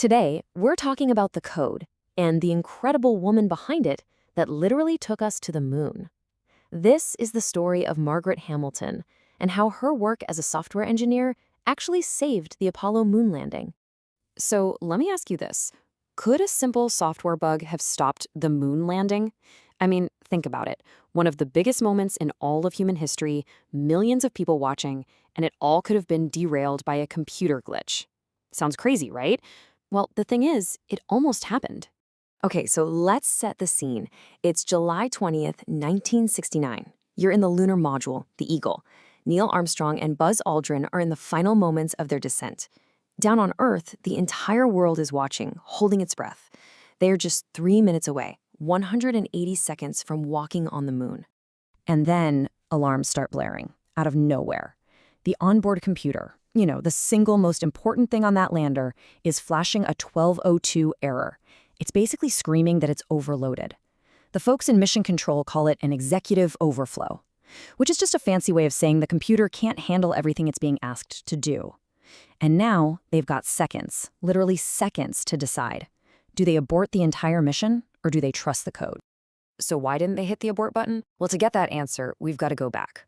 Today, we're talking about the code and the incredible woman behind it that literally took us to the moon. This is the story of Margaret Hamilton and how her work as a software engineer actually saved the Apollo moon landing. So let me ask you this. Could a simple software bug have stopped the moon landing? I mean, think about it. One of the biggest moments in all of human history, millions of people watching, and it all could have been derailed by a computer glitch. Sounds crazy, right? Well, the thing is, it almost happened. Okay, so let's set the scene. It's July 20th, 1969. You're in the lunar module, the Eagle. Neil Armstrong and Buzz Aldrin are in the final moments of their descent. Down on Earth, the entire world is watching, holding its breath. They are just 3 minutes away, 180 seconds from walking on the moon. And then alarms start blaring, out of nowhere. The onboard computer, the single most important thing on that lander, is flashing a 1202 error. It's basically screaming that it's overloaded. The folks in mission control call it an executive overflow, which is just a fancy way of saying the computer can't handle everything it's being asked to do. And now they've got seconds, literally seconds, to decide. Do they abort the entire mission, or do they trust the code? So why didn't they hit the abort button? Well, to get that answer, we've got to go back.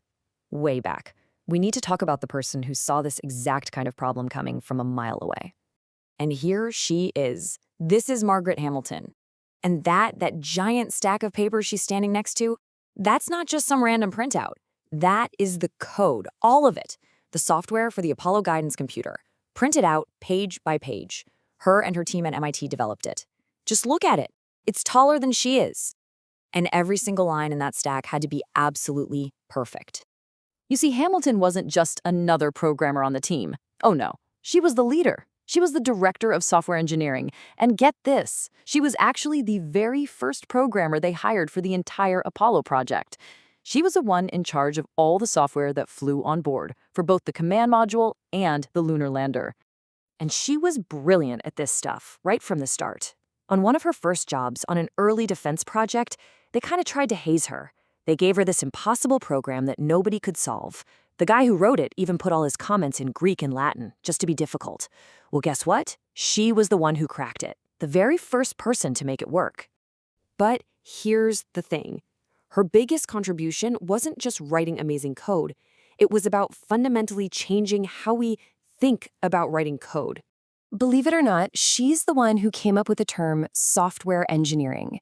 Way back. We need to talk about the person who saw this exact kind of problem coming from a mile away. And here she is. This is Margaret Hamilton. And that giant stack of paper she's standing next to, that's not just some random printout. That is the code, all of it. The software for the Apollo guidance computer, printed out page by page. Her and her team at MIT developed it. Just look at it. It's taller than she is. And every single line in that stack had to be absolutely perfect. You see, Hamilton wasn't just another programmer on the team. Oh no, she was the leader. She was the director of software engineering. And get this, she was actually the very first programmer they hired for the entire Apollo project. She was the one in charge of all the software that flew on board for both the command module and the lunar lander. And she was brilliant at this stuff right from the start. On one of her first jobs on an early defense project, they kind of tried to haze her. They gave her this impossible program that nobody could solve. The guy who wrote it even put all his comments in Greek and Latin, just to be difficult. Well, guess what? She was the one who cracked it, the very first person to make it work. But here's the thing. Her biggest contribution wasn't just writing amazing code. It was about fundamentally changing how we think about writing code. Believe it or not, she's the one who came up with the term software engineering.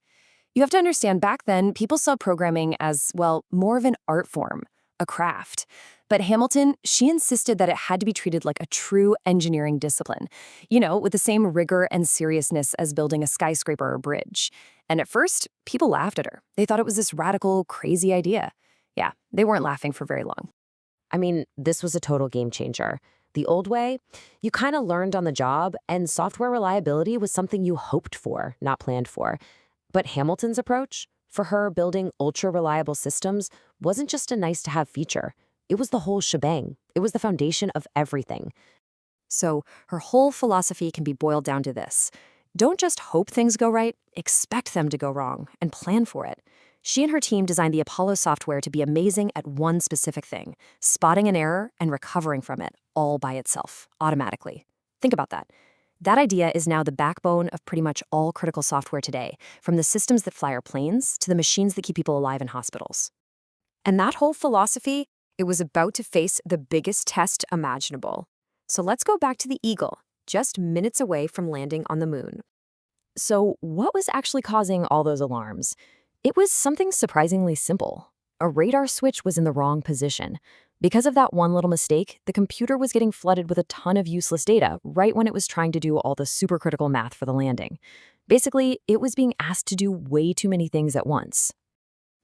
You have to understand, back then, people saw programming as, well, more of an art form, a craft. But Hamilton, she insisted that it had to be treated like a true engineering discipline, with the same rigor and seriousness as building a skyscraper or bridge. And at first, people laughed at her. They thought it was this radical, crazy idea. Yeah, they weren't laughing for very long. I mean, this was a total game changer. The old way, you kind of learned on the job, and software reliability was something you hoped for, not planned for. But Hamilton's approach, for her building ultra-reliable systems, wasn't just a nice-to-have feature. It was the whole shebang. It was the foundation of everything. So her whole philosophy can be boiled down to this. Don't just hope things go right, expect them to go wrong, and plan for it. She and her team designed the Apollo software to be amazing at one specific thing, spotting an error and recovering from it all by itself, automatically. Think about that. That idea is now the backbone of pretty much all critical software today, from the systems that fly our planes to the machines that keep people alive in hospitals. And that whole philosophy, it was about to face the biggest test imaginable. So let's go back to the Eagle, just minutes away from landing on the moon. So what was actually causing all those alarms? It was something surprisingly simple. A radar switch was in the wrong position. Because of that one little mistake, the computer was getting flooded with a ton of useless data right when it was trying to do all the supercritical math for the landing. Basically, it was being asked to do way too many things at once.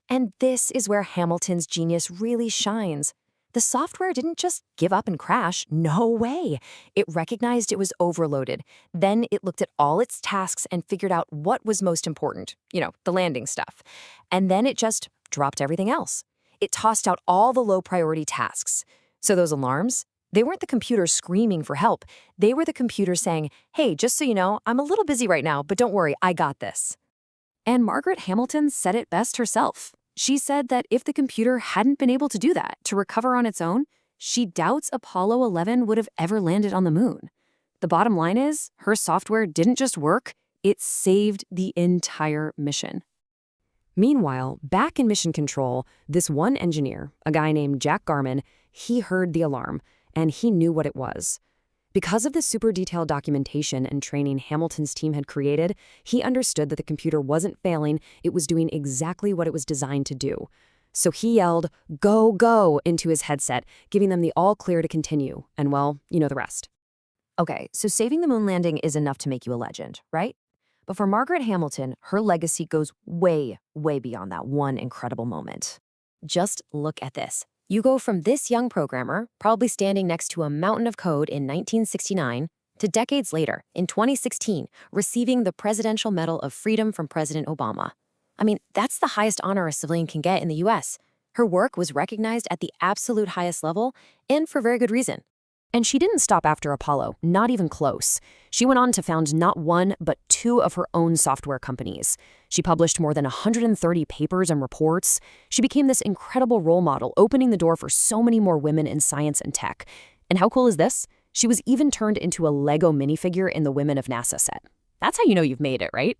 And this is where Hamilton's genius really shines. The software didn't just give up and crash. No way. It recognized it was overloaded. Then it looked at all its tasks and figured out what was most important, the landing stuff. And then it just dropped everything else. It tossed out all the low-priority tasks. So those alarms, they weren't the computer screaming for help. They were the computer saying, hey, just so you know, I'm a little busy right now, but don't worry, I got this. And Margaret Hamilton said it best herself. She said that if the computer hadn't been able to do that, to recover on its own, she doubts Apollo 11 would have ever landed on the moon. The bottom line is, her software didn't just work, it saved the entire mission. Meanwhile, back in mission control, this one engineer, a guy named Jack Garman, he heard the alarm, and he knew what it was. Because of the super detailed documentation and training Hamilton's team had created, he understood that the computer wasn't failing, it was doing exactly what it was designed to do. So he yelled, "Go, go," into his headset, giving them the all clear to continue. And well, you know the rest. Okay, so saving the moon landing is enough to make you a legend, right? But for Margaret Hamilton, her legacy goes way, way beyond that one incredible moment. Just look at this. You go from this young programmer, probably standing next to a mountain of code in 1969, to decades later, in 2016, receiving the Presidential Medal of Freedom from President Obama. I mean, that's the highest honor a civilian can get in the US. Her work was recognized at the absolute highest level, and for very good reason. And she didn't stop after Apollo, not even close. She went on to found not one, but two of her own software companies. She published more than 130 papers and reports. She became this incredible role model, opening the door for so many more women in science and tech. And how cool is this? She was even turned into a Lego minifigure in the Women of NASA set. That's how you know you've made it, right?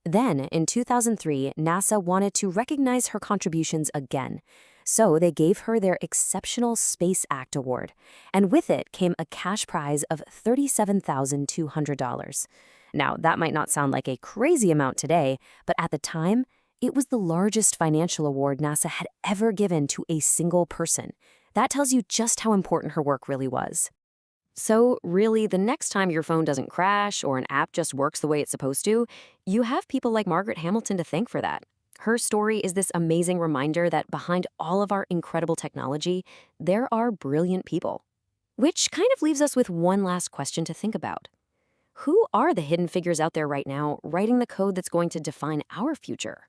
Then, in 2003, NASA wanted to recognize her contributions again. So they gave her their Exceptional Space Act Award, and with it came a cash prize of $37,200. Now, that might not sound like a crazy amount today, but at the time, it was the largest financial award NASA had ever given to a single person. That tells you just how important her work really was. So really, the next time your phone doesn't crash or an app just works the way it's supposed to, you have people like Margaret Hamilton to thank for that. Her story is this amazing reminder that behind all of our incredible technology, there are brilliant people. Which kind of leaves us with one last question to think about. Who are the hidden figures out there right now writing the code that's going to define our future?